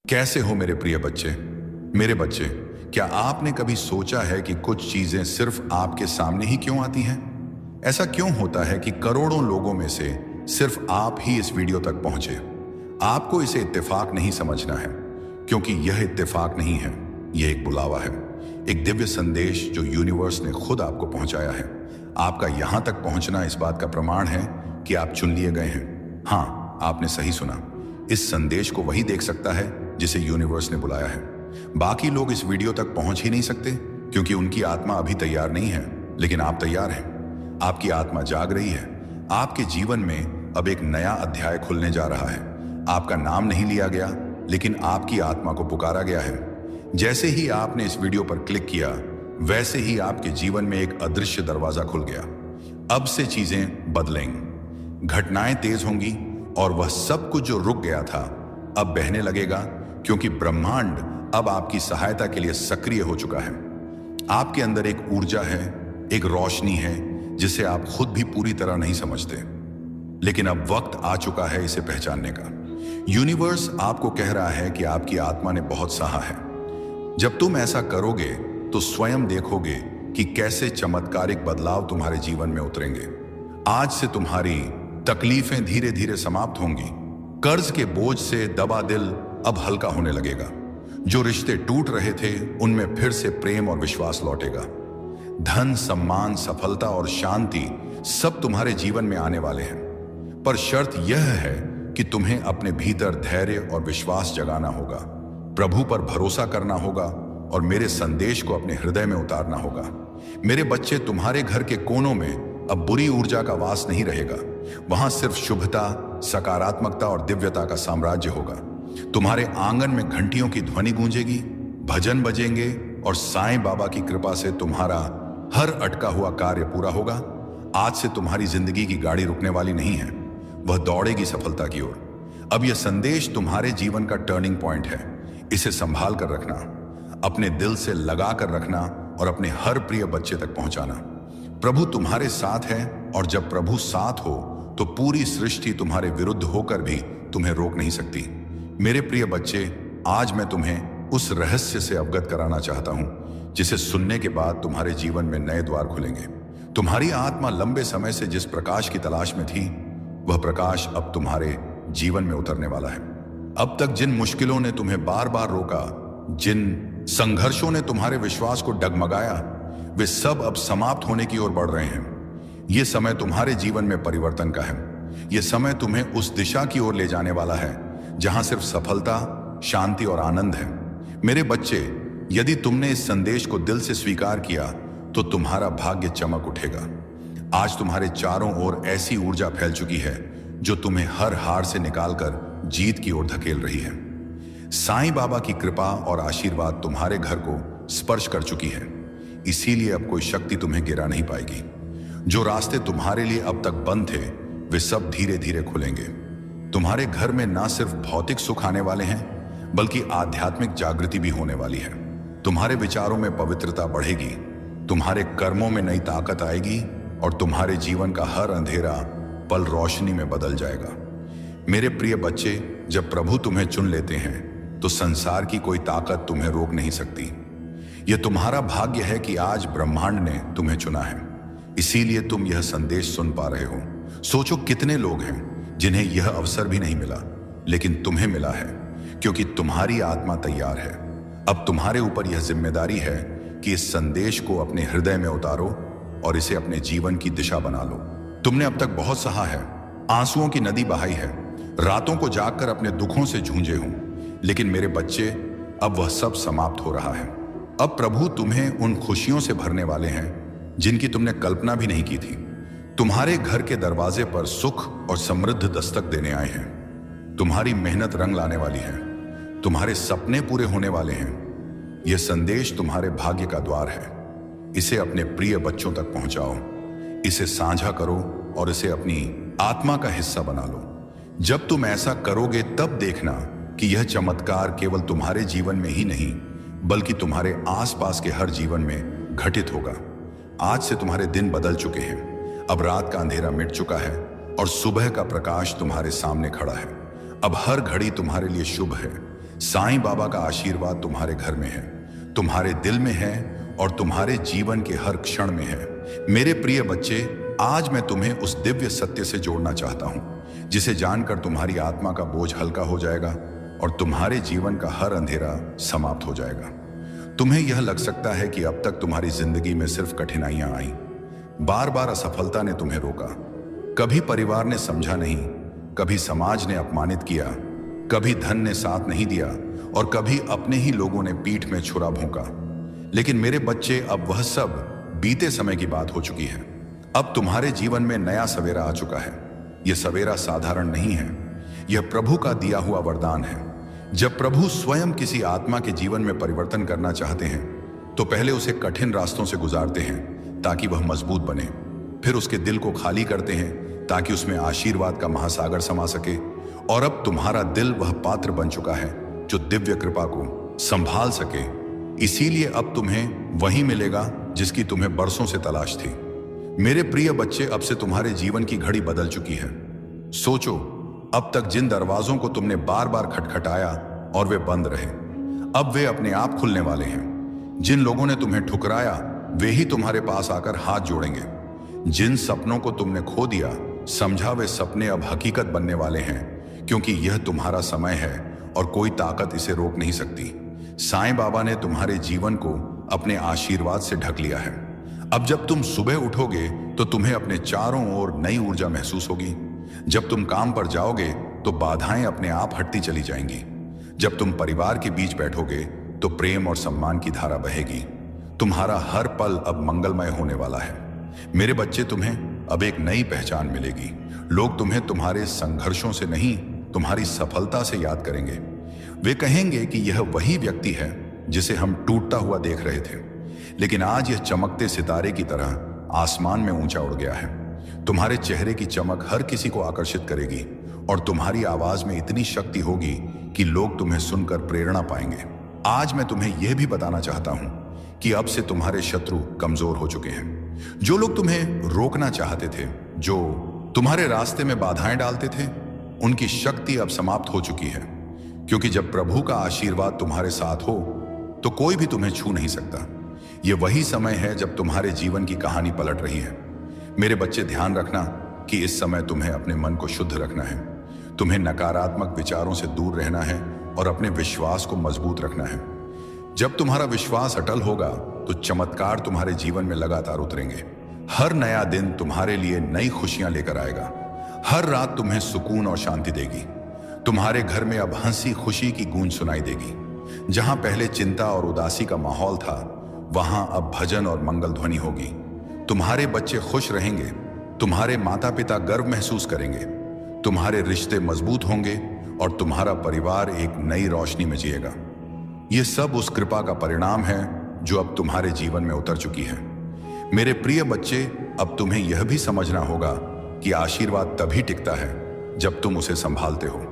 कैसे हो मेरे प्रिय बच्चे। मेरे बच्चे, क्या आपने कभी सोचा है कि कुछ चीजें सिर्फ आपके सामने ही क्यों आती हैं? ऐसा क्यों होता है कि करोड़ों लोगों में से सिर्फ आप ही इस वीडियो तक पहुंचे? आपको इसे इत्तेफाक नहीं समझना है, क्योंकि यह इत्तेफाक नहीं है, यह एक बुलावा है, एक दिव्य संदेश जो यूनिवर्स ने खुद आपको पहुंचाया है। आपका यहां तक पहुंचना इस बात का प्रमाण है कि आप चुन लिए गए हैं। हाँ, आपने सही सुना। इस संदेश को वही देख सकता है जिसे यूनिवर्स ने बुलाया है। बाकी लोग इस वीडियो तक पहुंच ही नहीं सकते, क्योंकि उनकी आत्मा अभी तैयार नहीं है, लेकिन आप तैयार हैं। आपकी आत्मा जाग रही है। आपके जीवन में अब एक नया अध्याय खुलने जा रहा है। आपका नाम नहीं लिया गया, लेकिन आपकी आत्मा को पुकारा गया है। जैसे ही आपने इस वीडियो पर क्लिक किया, वैसे ही आपके जीवन में एक अदृश्य दरवाजा खुल गया। अब से चीजें बदलेंगी, घटनाएं तेज होंगी, और वह सब कुछ जो रुक गया था अब बहने लगेगा, क्योंकि ब्रह्मांड अब आपकी सहायता के लिए सक्रिय हो चुका है। आपके अंदर एक ऊर्जा है, एक रोशनी है, जिसे आप खुद भी पूरी तरह नहीं समझते, लेकिन अब वक्त आ चुका है इसे पहचानने का। यूनिवर्स आपको कह रहा है कि आपकी आत्मा ने बहुत सहा है। जब तुम ऐसा करोगे तो स्वयं देखोगे कि कैसे चमत्कारिक बदलाव तुम्हारे जीवन में उतरेंगे। आज से तुम्हारी तकलीफें धीरे धीरे समाप्त होंगी। कर्ज के बोझ से दबा दिल अब हल्का होने लगेगा। जो रिश्ते टूट रहे थे उनमें फिर से प्रेम और विश्वास लौटेगा। धन, सम्मान, सफलता और शांति सब तुम्हारे जीवन में आने वाले हैं। पर शर्त यह है कि तुम्हें अपने भीतर धैर्य और विश्वास जगाना होगा, प्रभु पर भरोसा करना होगा और मेरे संदेश को अपने हृदय में उतारना होगा। मेरे बच्चे, तुम्हारे घर के कोनों में अब बुरी ऊर्जा का वास नहीं रहेगा। वहां सिर्फ शुभता, सकारात्मकता और दिव्यता का साम्राज्य होगा। तुम्हारे आंगन में घंटियों की ध्वनि गूंजेगी, भजन बजेंगे और साईं बाबा की कृपा से तुम्हारा हर अटका हुआ कार्य पूरा होगा। आज से तुम्हारी जिंदगी की गाड़ी रुकने वाली नहीं है, वह दौड़ेगी सफलता की ओर। अब यह संदेश तुम्हारे जीवन का टर्निंग पॉइंट है। इसे संभाल कर रखना, अपने दिल से लगा कर रखना और अपने हर प्रिय बच्चे तक पहुंचाना। प्रभु तुम्हारे साथ है, और जब प्रभु साथ हो तो पूरी सृष्टि तुम्हारे विरुद्ध होकर भी तुम्हें रोक नहीं सकती। मेरे प्रिय बच्चे, आज मैं तुम्हें उस रहस्य से अवगत कराना चाहता हूं, जिसे सुनने के बाद तुम्हारे जीवन में नए द्वार खुलेंगे। तुम्हारी आत्मा लंबे समय से जिस प्रकाश की तलाश में थी, वह प्रकाश अब तुम्हारे जीवन में उतरने वाला है। अब तक जिन मुश्किलों ने तुम्हें बार बार रोका, जिन संघर्षों ने तुम्हारे विश्वास को डगमगाया, वे सब अब समाप्त होने की ओर बढ़ रहे हैं। यह समय तुम्हारे जीवन में परिवर्तन का है। यह समय तुम्हें उस दिशा की ओर ले जाने वाला है जहां सिर्फ सफलता, शांति और आनंद है। मेरे बच्चे, यदि तुमने इस संदेश को दिल से स्वीकार किया तो तुम्हारा भाग्य चमक उठेगा। आज तुम्हारे चारों ओर ऐसी ऊर्जा फैल चुकी है जो तुम्हें हर हार से निकालकर जीत की ओर धकेल रही है। साईं बाबा की कृपा और आशीर्वाद तुम्हारे घर को स्पर्श कर चुकी है, इसीलिए अब कोई शक्ति तुम्हें गिरा नहीं पाएगी। जो रास्ते तुम्हारे लिए अब तक बंद थे, वे सब धीरे धीरे खुलेंगे। तुम्हारे घर में ना सिर्फ भौतिक सुख आने वाले हैं, बल्कि आध्यात्मिक जागृति भी होने वाली है। तुम्हारे विचारों में पवित्रता बढ़ेगी, तुम्हारे कर्मों में नई ताकत आएगी और तुम्हारे जीवन का हर अंधेरा पल रोशनी में बदल जाएगा। मेरे प्रिय बच्चे, जब प्रभु तुम्हें चुन लेते हैं तो संसार की कोई ताकत तुम्हें रोक नहीं सकती। यह तुम्हारा भाग्य है कि आज ब्रह्मांड ने तुम्हें चुना है, इसीलिए तुम यह संदेश सुन पा रहे हो। सोचो कितने लोग हैं जिन्हें यह अवसर भी नहीं मिला, लेकिन तुम्हें मिला है, क्योंकि तुम्हारी आत्मा तैयार है। अब तुम्हारे ऊपर यह जिम्मेदारी है कि इस संदेश को अपने हृदय में उतारो और इसे अपने जीवन की दिशा बना लो। तुमने अब तक बहुत सहा है, आंसुओं की नदी बहाई है, रातों को जागकर अपने दुखों से जूझे हो, लेकिन मेरे बच्चे, अब वह सब समाप्त हो रहा है। अब प्रभु तुम्हें उन खुशियों से भरने वाले हैं जिनकी तुमने कल्पना भी नहीं की थी। तुम्हारे घर के दरवाजे पर सुख और समृद्ध दस्तक देने आए हैं। तुम्हारी मेहनत रंग लाने वाली है, तुम्हारे सपने पूरे होने वाले हैं। यह संदेश तुम्हारे भाग्य का द्वार है। इसे अपने प्रिय बच्चों तक पहुंचाओ, इसे साझा करो और इसे अपनी आत्मा का हिस्सा बना लो। जब तुम ऐसा करोगे तब देखना कि यह चमत्कार केवल तुम्हारे जीवन में ही नहीं, बल्कि तुम्हारे आसपास के हर जीवन में घटित होगा। आज से तुम्हारे दिन बदल चुके हैं। अब रात का अंधेरा मिट चुका है और सुबह का प्रकाश तुम्हारे सामने खड़ा है। अब हर घड़ी तुम्हारे लिए शुभ है। साईं बाबा का आशीर्वाद तुम्हारे घर में है, तुम्हारे दिल में है और तुम्हारे जीवन के हर क्षण में है। मेरे प्रिय बच्चे, आज मैं तुम्हें उस दिव्य सत्य से जोड़ना चाहता हूं जिसे जानकर तुम्हारी आत्मा का बोझ हल्का हो जाएगा और तुम्हारे जीवन का हर अंधेरा समाप्त हो जाएगा। तुम्हें यह लग सकता है कि अब तक तुम्हारी जिंदगी में सिर्फ कठिनाइयां आई, बार बार असफलता ने तुम्हें रोका, कभी परिवार ने समझा नहीं, कभी समाज ने अपमानित किया, कभी धन ने साथ नहीं दिया और कभी अपने ही लोगों ने पीठ में छुरा भोंका। लेकिन मेरे बच्चे, अब वह सब बीते समय की बात हो चुकी है। अब तुम्हारे जीवन में नया सवेरा आ चुका है। यह सवेरा साधारण नहीं है, यह प्रभु का दिया हुआ वरदान है। जब प्रभु स्वयं किसी आत्मा के जीवन में परिवर्तन करना चाहते हैं तो पहले उसे कठिन रास्तों से गुजारते हैं ताकि वह मजबूत बने, फिर उसके दिल को खाली करते हैं ताकि उसमें आशीर्वाद का महासागर समा सके। और अब तुम्हारा दिल वह पात्र बन चुका है जो दिव्य कृपा को संभाल सके। इसीलिए अब तुम्हें वही मिलेगा जिसकी तुम्हें बरसों से तलाश थी। मेरे प्रिय बच्चे, अब से तुम्हारे जीवन की घड़ी बदल चुकी है। सोचो, अब तक जिन दरवाजों को तुमने बार बार खटखटाया और वे बंद रहे, अब वे अपने आप खुलने वाले हैं। जिन लोगों ने तुम्हें ठुकराया वे ही तुम्हारे पास आकर हाथ जोड़ेंगे। जिन सपनों को तुमने खो दिया, समझा वे सपने अब हकीकत बनने वाले हैं, क्योंकि यह तुम्हारा समय है और कोई ताकत इसे रोक नहीं सकती। साईं बाबा ने तुम्हारे जीवन को अपने आशीर्वाद से ढक लिया है। अब जब तुम सुबह उठोगे तो तुम्हें अपने चारों ओर नई ऊर्जा महसूस होगी। जब तुम काम पर जाओगे तो बाधाएं अपने आप हटती चली जाएंगी। जब तुम परिवार के बीच बैठोगे तो प्रेम और सम्मान की धारा बहेगी। तुम्हारा हर पल अब मंगलमय होने वाला है। मेरे बच्चे, तुम्हें अब एक नई पहचान मिलेगी। लोग तुम्हें तुम्हारे संघर्षों से नहीं, तुम्हारी सफलता से याद करेंगे। वे कहेंगे कि यह वही व्यक्ति है जिसे हम टूटता हुआ देख रहे थे, लेकिन आज यह चमकते सितारे की तरह आसमान में ऊंचा उड़ गया है। तुम्हारे चेहरे की चमक हर किसी को आकर्षित करेगी और तुम्हारी आवाज में इतनी शक्ति होगी कि लोग तुम्हें सुनकर प्रेरणा पाएंगे। आज मैं तुम्हें यह भी बताना चाहता हूं कि अब से तुम्हारे शत्रु कमजोर हो चुके हैं। जो लोग तुम्हें रोकना चाहते थे, जो तुम्हारे रास्ते में बाधाएं डालते थे, उनकी शक्ति अब समाप्त हो चुकी है। क्योंकि जब प्रभु का आशीर्वाद तुम्हारे साथ हो तो कोई भी तुम्हें छू नहीं सकता। यह वही समय है जब तुम्हारे जीवन की कहानी पलट रही है। मेरे बच्चे, ध्यान रखना कि इस समय तुम्हें अपने मन को शुद्ध रखना है। तुम्हें नकारात्मक विचारों से दूर रहना है और अपने विश्वास को मजबूत रखना है। जब तुम्हारा विश्वास अटल होगा तो चमत्कार तुम्हारे जीवन में लगातार उतरेंगे। हर नया दिन तुम्हारे लिए नई खुशियां लेकर आएगा। हर रात तुम्हें सुकून और शांति देगी। तुम्हारे घर में अब हंसी खुशी की गूंज सुनाई देगी। जहां पहले चिंता और उदासी का माहौल था, वहां अब भजन और मंगल ध्वनि होगी। तुम्हारे बच्चे खुश रहेंगे, तुम्हारे माता पिता गर्व महसूस करेंगे, तुम्हारे रिश्ते मजबूत होंगे और तुम्हारा परिवार एक नई रोशनी में जिएगा। यह सब उस कृपा का परिणाम है जो अब तुम्हारे जीवन में उतर चुकी है। मेरे प्रिय बच्चे, अब तुम्हें यह भी समझना होगा कि आशीर्वाद तभी टिकता है जब तुम उसे संभालते हो।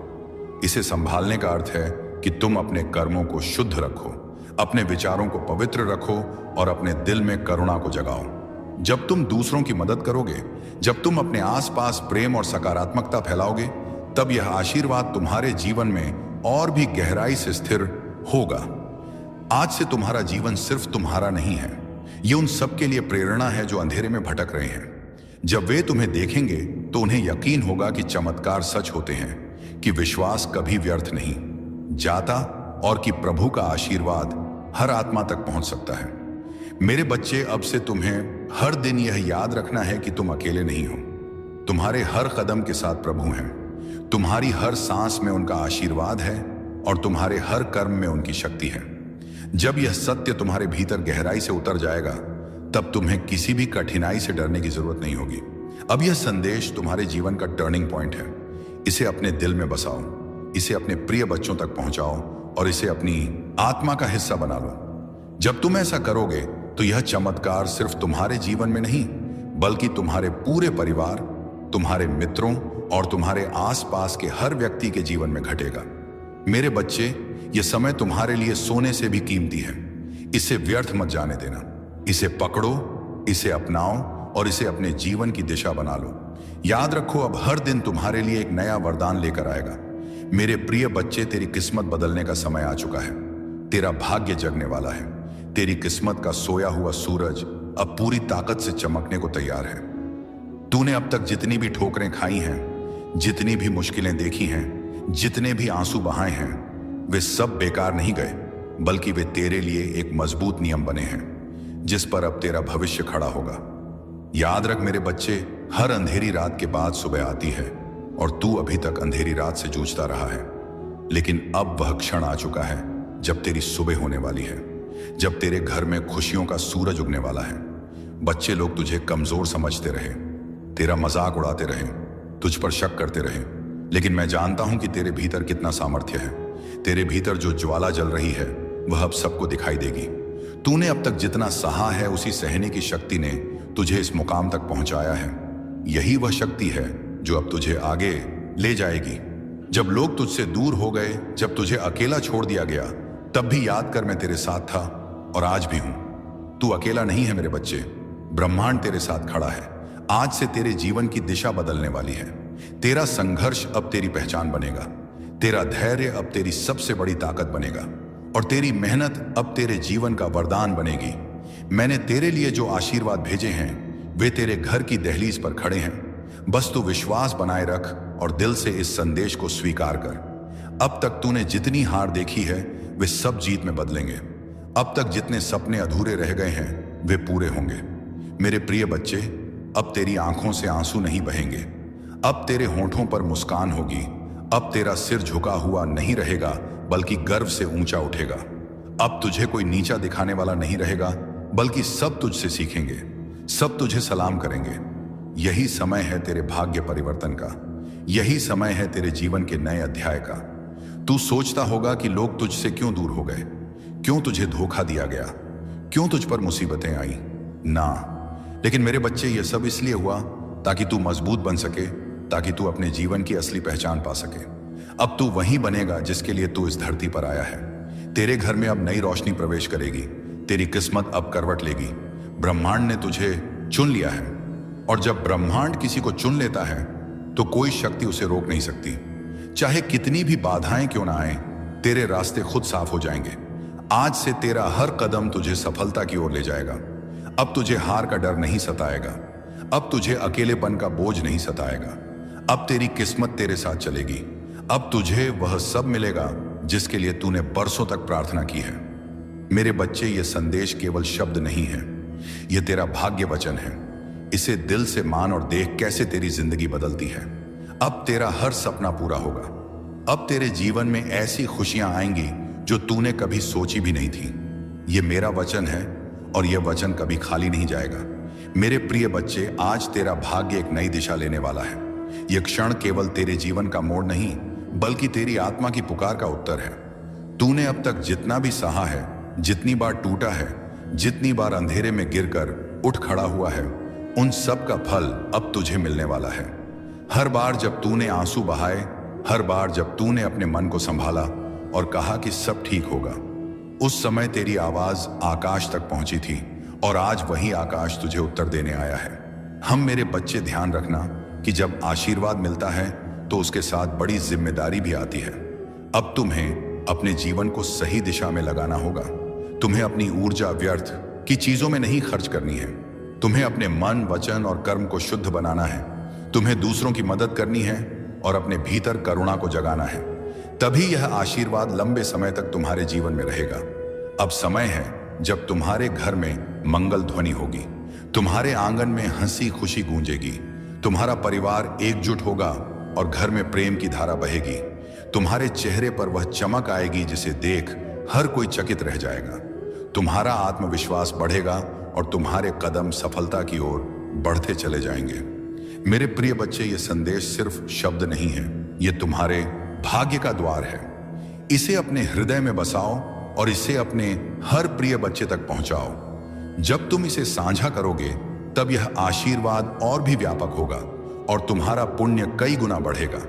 इसे संभालने का अर्थ है कि तुम अपने कर्मों को शुद्ध रखो, अपने विचारों को पवित्र रखो और अपने दिल में करुणा को जगाओ। जब तुम दूसरों की मदद करोगे, जब तुम अपने आसपास प्रेम और सकारात्मकता फैलाओगे, तब यह आशीर्वाद तुम्हारे जीवन में और भी गहराई से स्थिर होगा। आज से तुम्हारा जीवन सिर्फ तुम्हारा नहीं है, यह उन सबके लिए प्रेरणा है जो अंधेरे में भटक रहे हैं। जब वे तुम्हें देखेंगे तो उन्हें यकीन होगा कि चमत्कार सच होते हैं, कि विश्वास कभी व्यर्थ नहीं जाता और कि प्रभु का आशीर्वाद हर आत्मा तक पहुंच सकता है। मेरे बच्चे, अब से तुम्हें हर दिन यह याद रखना है कि तुम अकेले नहीं हो। तुम्हारे हर कदम के साथ प्रभु हैं। तुम्हारी हर सांस में उनका आशीर्वाद है और तुम्हारे हर कर्म में उनकी शक्ति है। जब यह सत्य तुम्हारे भीतर गहराई से उतर जाएगा, तब तुम्हें किसी भी कठिनाई से डरने की जरूरत नहीं होगी। अब यह संदेश तुम्हारे जीवन का टर्निंग पॉइंट है। इसे अपने दिल में बसाओ, इसे अपने प्रिय बच्चों तक पहुंचाओ और इसे अपनी आत्मा का हिस्सा बना लो। जब तुम ऐसा करोगे तो यह चमत्कार सिर्फ तुम्हारे जीवन में नहीं, बल्कि तुम्हारे पूरे परिवार, तुम्हारे मित्रों और तुम्हारे आसपास के हर व्यक्ति के जीवन में घटेगा। मेरे बच्चे, यह समय तुम्हारे लिए सोने से भी कीमती है। इसे व्यर्थ मत जाने देना। इसे पकड़ो, इसे अपनाओ और इसे अपने जीवन की दिशा बना लो। याद रखो, अब हर दिन तुम्हारे लिए एक नया वरदान लेकर आएगा। मेरे प्रिय बच्चे, तेरी किस्मत बदलने का समय आ चुका है। तेरा भाग्य जगने वाला है। तेरी किस्मत का सोया हुआ सूरज अब पूरी ताकत से चमकने को तैयार है। तूने अब तक जितनी भी ठोकरें खाई हैं, जितनी भी मुश्किलें देखी हैं, जितने भी आंसू बहाए हैं, वे सब बेकार नहीं गए, बल्कि वे तेरे लिए एक मजबूत नियम बने हैं जिस पर अब तेरा भविष्य खड़ा होगा। याद रख मेरे बच्चे, हर अंधेरी रात के बाद सुबह आती है और तू अभी तक अंधेरी रात से जूझता रहा है। लेकिन अब वह क्षण आ चुका है जब तेरी सुबह होने वाली है, जब तेरे घर में खुशियों का सूरज उगने वाला है। बच्चे लोग तुझे कमजोर समझते रहे, तेरा मजाक उड़ाते रहे, तुझ पर शक करते रहे, लेकिन मैं जानता हूं कि तेरे भीतर कितना सामर्थ्य है। तेरे भीतर जो ज्वाला जल रही है वह अब सबको दिखाई देगी। तूने अब तक जितना सहा है, उसी सहने की शक्ति ने तुझे इस मुकाम तक पहुंचाया है। यही वह शक्ति है जो अब तुझे आगे ले जाएगी। जब लोग तुझसे दूर हो गए, जब तुझे अकेला छोड़ दिया गया, तब भी याद कर मैं तेरे साथ था और आज भी हूं। तू अकेला नहीं है मेरे बच्चे, ब्रह्मांड तेरे साथ खड़ा है। आज से तेरे जीवन की दिशा बदलने वाली है। तेरा संघर्ष अब तेरी पहचान बनेगा, तेरा धैर्य अब तेरी सबसे बड़ी ताकत बनेगा और तेरी मेहनत अब तेरे जीवन का वरदान बनेगी। मैंने तेरे लिए जो आशीर्वाद भेजे हैं वे तेरे घर की दहलीज पर खड़े हैं। बस तू विश्वास बनाए रख और दिल से इस संदेश को स्वीकार कर। अब तक तूने जितनी हार देखी है वे सब जीत में बदलेंगे। अब तक जितने सपने अधूरे रह गए हैं वे पूरे होंगे। मेरे प्रिय बच्चे, अब तेरी आंखों से आंसू नहीं बहेंगे, अब तेरे होंठों पर मुस्कान होगी। अब तेरा सिर झुका हुआ नहीं रहेगा, बल्कि गर्व से ऊंचा उठेगा। अब तुझे कोई नीचा दिखाने वाला नहीं रहेगा, बल्कि सब तुझसे सीखेंगे, सब तुझे सलाम करेंगे। यही समय है तेरे भाग्य परिवर्तन का, यही समय है तेरे जीवन के नए अध्याय का। तू सोचता होगा कि लोग तुझसे क्यों दूर हो गए, क्यों तुझे धोखा दिया गया, क्यों तुझ पर मुसीबतें आई। ना, लेकिन मेरे बच्चे, ये सब इसलिए हुआ ताकि तू मजबूत बन सके, ताकि तू अपने जीवन की असली पहचान पा सके। अब तू वही बनेगा जिसके लिए तू इस धरती पर आया है। तेरे घर में अब नई रोशनी प्रवेश करेगी, तेरी किस्मत अब करवट लेगी। ब्रह्मांड ने तुझे चुन लिया है और जब ब्रह्मांड किसी को चुन लेता है तो कोई शक्ति उसे रोक नहीं सकती। चाहे कितनी भी बाधाएं क्यों ना आए, तेरे रास्ते खुद साफ हो जाएंगे। आज से तेरा हर कदम तुझे सफलता की ओर ले जाएगा। अब तुझे हार का डर नहीं सताएगा, अब तुझे अकेलेपन का बोझ नहीं सताएगा। अब तेरी किस्मत तेरे साथ चलेगी। अब तुझे वह सब मिलेगा जिसके लिए तूने बरसों तक प्रार्थना की है। मेरे बच्चे, ये संदेश केवल शब्द नहीं है, यह तेरा भाग्य वचन है। इसे दिल से मान और देख कैसे तेरी जिंदगी बदलती है। अब तेरा हर सपना पूरा होगा। अब तेरे जीवन में ऐसी खुशियां आएंगी जो तूने कभी सोची भी नहीं थी। यह मेरा वचन है और यह वचन कभी खाली नहीं जाएगा। मेरे प्रिय बच्चे, आज तेरा भाग्य एक नई दिशा लेने वाला है। यह क्षण केवल तेरे जीवन का मोड़ नहीं, बल्कि तेरी आत्मा की पुकार का उत्तर है। तूने अब तक जितना भी सहा है, जितनी बार टूटा है, जितनी बार अंधेरे में गिरकर उठ खड़ा हुआ है, उन सब का फल अब तुझे मिलने वाला है। हर बार जब तूने आंसू बहाए, हर बार जब तूने अपने मन को संभाला और कहा कि सब ठीक होगा, उस समय तेरी आवाज आकाश तक पहुंची थी और आज वही आकाश तुझे उत्तर देने आया है। हम मेरे बच्चे, ध्यान रखना कि जब आशीर्वाद मिलता है तो उसके साथ बड़ी जिम्मेदारी भी आती है। अब तुम्हें अपने जीवन को सही दिशा में लगाना होगा। तुम्हें अपनी ऊर्जा व्यर्थ की चीजों में नहीं खर्च करनी है। तुम्हें अपने मन, वचन और कर्म को शुद्ध बनाना है। तुम्हें दूसरों की मदद करनी है और अपने भीतर करुणा को जगाना है। तभी यह आशीर्वाद लंबे समय तक तुम्हारे जीवन में रहेगा। अब समय है जब तुम्हारे घर में मंगल ध्वनि होगी, तुम्हारे आंगन में हंसी खुशी गूंजेगी, तुम्हारा परिवार एकजुट होगा और घर में प्रेम की धारा बहेगी। तुम्हारे चेहरे पर वह चमक आएगी जिसे देख हर कोई चकित रह जाएगा। तुम्हारा आत्मविश्वास बढ़ेगा और तुम्हारे कदम सफलता की ओर बढ़ते चले जाएंगे। मेरे प्रिय बच्चे, ये संदेश सिर्फ शब्द नहीं है, ये तुम्हारे भाग्य का द्वार है। इसे अपने हृदय में बसाओ और इसे अपने हर प्रिय बच्चे तक पहुंचाओ। जब तुम इसे साझा करोगे तब यह आशीर्वाद और भी व्यापक होगा और तुम्हारा पुण्य कई गुना बढ़ेगा।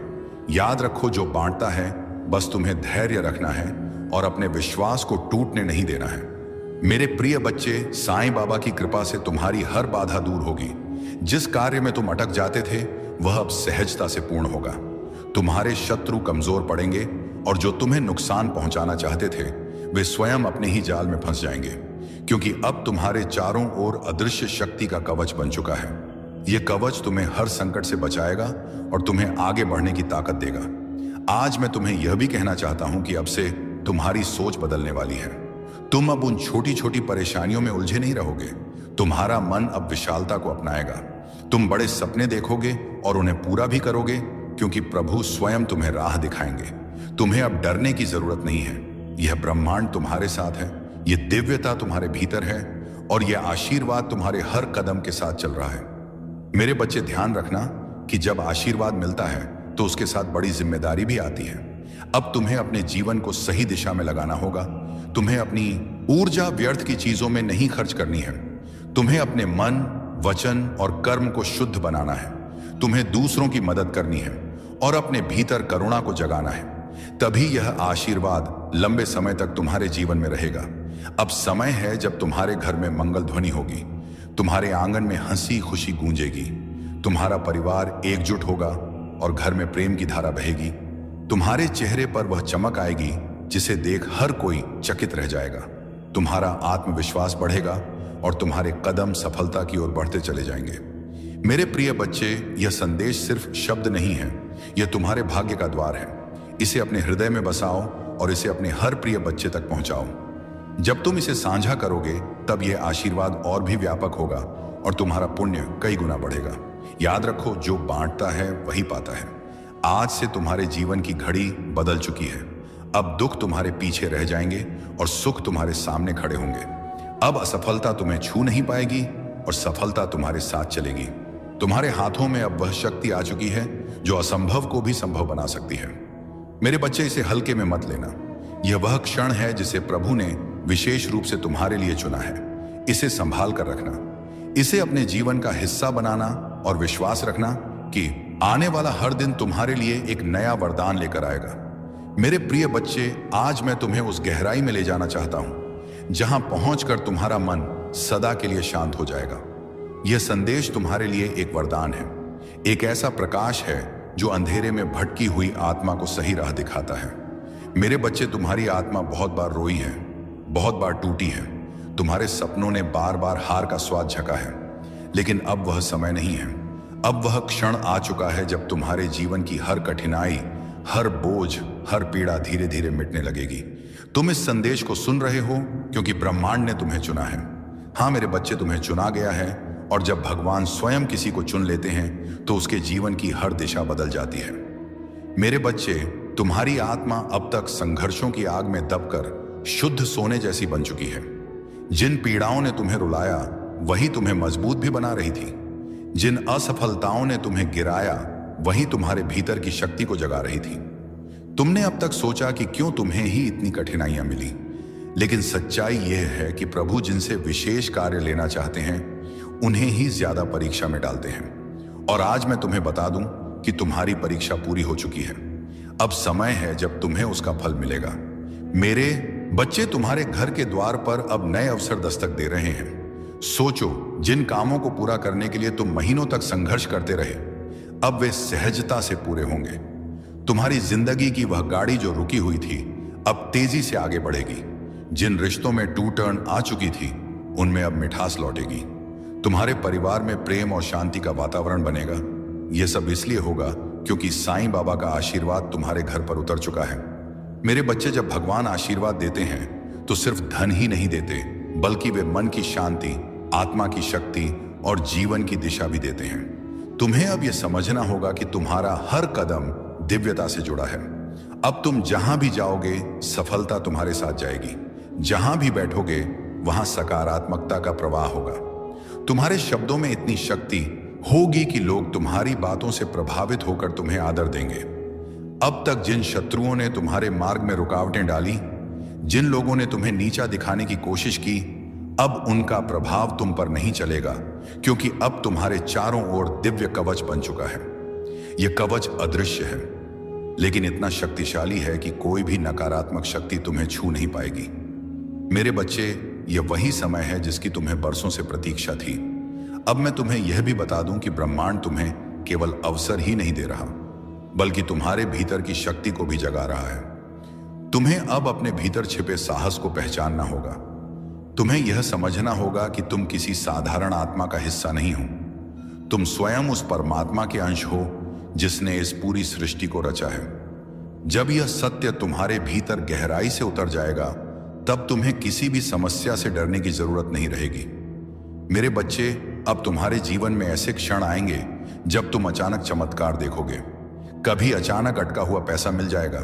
याद रखो, जो बांटता है बस तुम्हें धैर्य रखना है और अपने विश्वास को टूटने नहीं देना है। मेरे प्रिय बच्चे, साईं बाबा की कृपा से तुम्हारी हर बाधा दूर होगी। जिस कार्य में तुम अटक जाते थे वह अब सहजता से पूर्ण होगा। तुम्हारे शत्रु कमजोर पड़ेंगे और जो तुम्हें नुकसान पहुंचाना चाहते थे वे स्वयं अपने ही जाल में फंस जाएंगे, क्योंकि अब तुम्हारे चारों ओर अदृश्य शक्ति का कवच बन चुका है। यह कवच तुम्हें हर संकट से बचाएगा और तुम्हें आगे बढ़ने की ताकत देगा। आज मैं तुम्हें यह भी कहना चाहता हूं कि अब से तुम्हारी सोच बदलने वाली है। तुम अब उन छोटी छोटी परेशानियों में उलझे नहीं रहोगे। तुम्हारा मन अब विशालता को अपनाएगा। तुम बड़े सपने देखोगे और उन्हें पूरा भी करोगे, क्योंकि प्रभु स्वयं तुम्हें राह दिखाएंगे। तुम्हें अब डरने की जरूरत नहीं है। यह ब्रह्मांड तुम्हारे साथ है, यह दिव्यता तुम्हारे भीतर है और यह आशीर्वाद तुम्हारे हर कदम के साथ चल रहा है। मेरे बच्चे, ध्यान रखना कि जब आशीर्वाद मिलता है तो उसके साथ बड़ी जिम्मेदारी भी आती है। अब तुम्हें अपने जीवन को सही दिशा में लगाना होगा। तुम्हें अपनी ऊर्जा व्यर्थ की चीजों में नहीं खर्च करनी है। तुम्हें अपने मन, वचन और कर्म को शुद्ध बनाना है। तुम्हें दूसरों की मदद करनी है और अपने भीतर करुणा को जगाना है। तभी यह आशीर्वाद लंबे समय तक तुम्हारे जीवन में रहेगा। अब समय है जब तुम्हारे घर में मंगल ध्वनि होगी, तुम्हारे आंगन में हंसी खुशी गूंजेगी, तुम्हारा परिवार एकजुट होगा और घर में प्रेम की धारा बहेगी। तुम्हारे चेहरे पर वह चमक आएगी जिसे देख हर कोई चकित रह जाएगा। तुम्हारा आत्मविश्वास बढ़ेगा और तुम्हारे कदम सफलता की ओर बढ़ते चले जाएंगे। मेरे प्रिय बच्चे, यह संदेश सिर्फ शब्द नहीं है, यह तुम्हारे भाग्य का द्वार है। इसे अपने हृदय में बसाओ और इसे अपने हर प्रिय बच्चे तक पहुंचाओ। जब तुम इसे साझा करोगे तब यह आशीर्वाद और भी व्यापक होगा और तुम्हारा पुण्य कई गुना बढ़ेगा। याद रखो, जो बांटता है वही पाता है। आज से तुम्हारे जीवन की घड़ी बदल चुकी है। अब दुख तुम्हारे पीछे रह जाएंगे और सुख तुम्हारे सामने खड़े होंगे। अब असफलता तुम्हें छू नहीं पाएगी और सफलता तुम्हारे साथ चलेगी। तुम्हारे हाथों में अब वह शक्ति आ चुकी है जो असंभव को भी संभव बना सकती है। मेरे बच्चे, इसे हल्के में मत लेना। यह वह क्षण है जिसे प्रभु ने विशेष रूप से तुम्हारे लिए चुना है। इसे संभाल कर रखना, इसे अपने जीवन का हिस्सा बनाना और विश्वास रखना कि आने वाला हर दिन तुम्हारे लिए एक नया वरदान लेकर आएगा। मेरे प्रिय बच्चे, आज मैं तुम्हें उस गहराई में ले जाना चाहता हूं जहां पहुंचकर तुम्हारा मन सदा के लिए शांत हो जाएगा। यह संदेश तुम्हारे लिए एक वरदान है, एक ऐसा प्रकाश है जो अंधेरे में भटकी हुई आत्मा को सही राह दिखाता है। मेरे बच्चे, तुम्हारी आत्मा बहुत बार रोई है, बहुत बार टूटी है। तुम्हारे सपनों ने बार बार हार का स्वाद झका है, लेकिन अब वह समय नहीं है। अब वह क्षण आ चुका है जब तुम्हारे जीवन की हर कठिनाई, हर बोझ, हर पीड़ा धीरे धीरे मिटने लगेगी। तुम इस संदेश को सुन रहे हो क्योंकि ब्रह्मांड ने तुम्हें चुना है। हाँ मेरे बच्चे, तुम्हें चुना गया है और जब भगवान स्वयं किसी को चुन लेते हैं तो उसके जीवन की हर दिशा बदल जाती है। मेरे बच्चे, तुम्हारी आत्मा अब तक संघर्षों की आग में दबकर शुद्ध सोने जैसी बन चुकी है। जिन पीड़ाओं ने तुम्हें रुलाया वही तुम्हें मजबूत भी बना रही थी। जिन असफलताओं ने तुम्हें गिराया वही तुम्हारे भीतर की शक्ति को जगा रही थी। तुमने अब तक सोचा कि क्यों तुम्हें ही इतनी कठिनाइयां मिली, लेकिन सच्चाई यह है कि प्रभु जिनसे विशेष कार्य लेना चाहते हैं उन्हें ही ज्यादा परीक्षा में डालते हैं। और आज मैं तुम्हें बता दूं कि तुम्हारी परीक्षा पूरी हो चुकी है। अब समय है जब तुम्हें उसका फल मिलेगा। मेरे बच्चे, तुम्हारे घर के द्वार पर अब नए अवसर दस्तक दे रहे हैं। सोचो, जिन कामों को पूरा करने के लिए तुम महीनों तक संघर्ष करते रहे, अब वे सहजता से पूरे होंगे। तुम्हारी जिंदगी की वह गाड़ी जो रुकी हुई थी अब तेजी से आगे बढ़ेगी। जिन रिश्तों में टू टर्न आ चुकी थी उनमें अब मिठास लौटेगी। तुम्हारे परिवार में प्रेम और शांति का वातावरण बनेगा। यह सब इसलिए होगा क्योंकि साईं बाबा का आशीर्वाद तुम्हारे घर पर उतर चुका है। मेरे बच्चे, जब भगवान आशीर्वाद देते हैं तो सिर्फ धन ही नहीं देते, बल्कि वे मन की शांति, आत्मा की शक्ति और जीवन की दिशा भी देते हैं। तुम्हें अब यह समझना होगा कि तुम्हारा हर कदम दिव्यता से जुड़ा है। अब तुम जहां भी जाओगे सफलता तुम्हारे साथ जाएगी। जहां भी बैठोगे वहां सकारात्मकता का प्रवाह होगा। तुम्हारे शब्दों में इतनी शक्ति होगी कि लोग तुम्हारी बातों से प्रभावित होकर तुम्हें आदर देंगे। अब तक जिन शत्रुओं ने तुम्हारे मार्ग में रुकावटें डाली, जिन लोगों ने तुम्हें नीचा दिखाने की कोशिश की, अब उनका प्रभाव तुम पर नहीं चलेगा, क्योंकि अब तुम्हारे चारों ओर दिव्य कवच बन चुका है। यह कवच अदृश्य है, लेकिन इतना शक्तिशाली है कि कोई भी नकारात्मक शक्ति तुम्हें छू नहीं पाएगी। मेरे बच्चे, यह वही समय है जिसकी तुम्हें बरसों से प्रतीक्षा थी। अब मैं तुम्हें यह भी बता दूं कि ब्रह्मांड तुम्हें केवल अवसर ही नहीं दे रहा, बल्कि तुम्हारे भीतर की शक्ति को भी जगा रहा है। तुम्हें अब अपने भीतर छिपे साहस को पहचानना होगा। तुम्हें यह समझना होगा कि तुम किसी साधारण आत्मा का हिस्सा नहीं हो। तुम स्वयं उस परमात्मा के अंश हो जिसने इस पूरी सृष्टि को रचा है। जब यह सत्य तुम्हारे भीतर गहराई से उतर जाएगा, तब तुम्हें किसी भी समस्या से डरने की जरूरत नहीं रहेगी। मेरे बच्चे, अब तुम्हारे जीवन में ऐसे क्षण आएंगे जब तुम अचानक चमत्कार देखोगे। कभी अचानक अटका हुआ पैसा मिल जाएगा,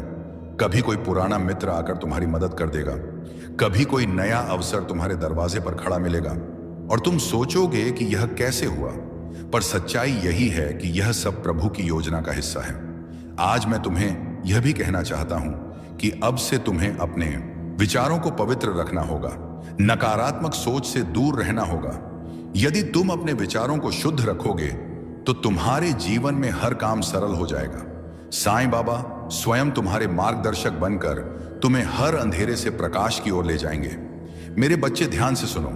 कभी कोई पुराना मित्र आकर तुम्हारी मदद कर देगा, कभी कोई नया अवसर तुम्हारे दरवाजे पर खड़ा मिलेगा और तुम सोचोगे कि यह कैसे हुआ। पर सच्चाई यही है कि यह सब प्रभु की योजना का हिस्सा है। आज मैं तुम्हें यह भी कहना चाहता हूं कि अब से तुम्हें अपने विचारों को पवित्र रखना होगा, नकारात्मक सोच से दूर रहना होगा। यदि तुम अपने विचारों को शुद्ध रखोगे तो तुम्हारे जीवन में हर काम सरल हो जाएगा। साईं बाबा स्वयं तुम्हारे मार्गदर्शक बनकर तुम्हें हर अंधेरे से प्रकाश की ओर ले जाएंगे। मेरे बच्चे, ध्यान से सुनो।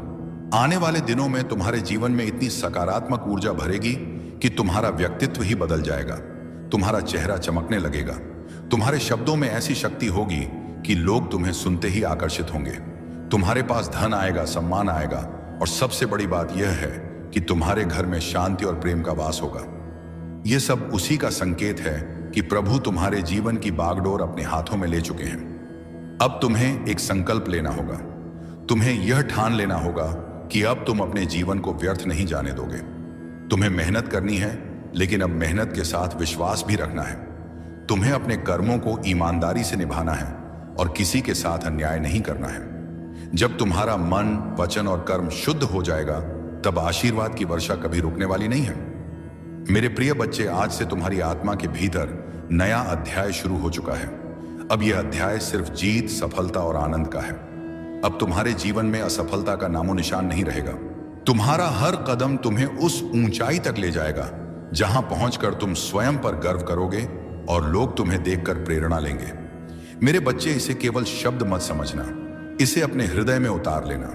आने वाले दिनों में तुम्हारे जीवन में इतनी सकारात्मक ऊर्जा भरेगी कि तुम्हारा व्यक्तित्व ही बदल जाएगा। तुम्हारा चेहरा चमकने लगेगा। तुम्हारे शब्दों में ऐसी शक्ति होगी कि लोग तुम्हें सुनते ही आकर्षित होंगे। तुम्हारे पास धन आएगा, सम्मान आएगा और सबसे बड़ी बात यह है कि तुम्हारे घर में शांति और प्रेम का वास होगा। यह सब उसी का संकेत है कि प्रभु तुम्हारे जीवन की बागडोर अपने हाथों में ले चुके हैं। अब तुम्हें एक संकल्प लेना होगा। तुम्हें यह ठान लेना होगा कि अब तुम अपने जीवन को व्यर्थ नहीं जाने दोगे। तुम्हें मेहनत करनी है, लेकिन अब मेहनत के साथ विश्वास भी रखना है। तुम्हें अपने कर्मों को ईमानदारी से निभाना है और किसी के साथ अन्याय नहीं करना है। जब तुम्हारा मन, वचन और कर्म शुद्ध हो जाएगा, तब आशीर्वाद की वर्षा कभी रुकने वाली नहीं है। मेरे प्रिय बच्चे, आज से तुम्हारी आत्मा के भीतर नया अध्याय शुरू हो चुका है। अब यह अध्याय सिर्फ जीत, सफलता और आनंद का है। अब तुम्हारे जीवन में असफलता का नामो निशान नहीं रहेगा। तुम्हारा हर कदम तुम्हें उस ऊंचाई तक ले जाएगा जहां पहुंचकर तुम स्वयं पर गर्व करोगे और लोग तुम्हें देखकर प्रेरणा लेंगे। मेरे बच्चे, इसे केवल शब्द मत समझना, इसे अपने हृदय में उतार लेना।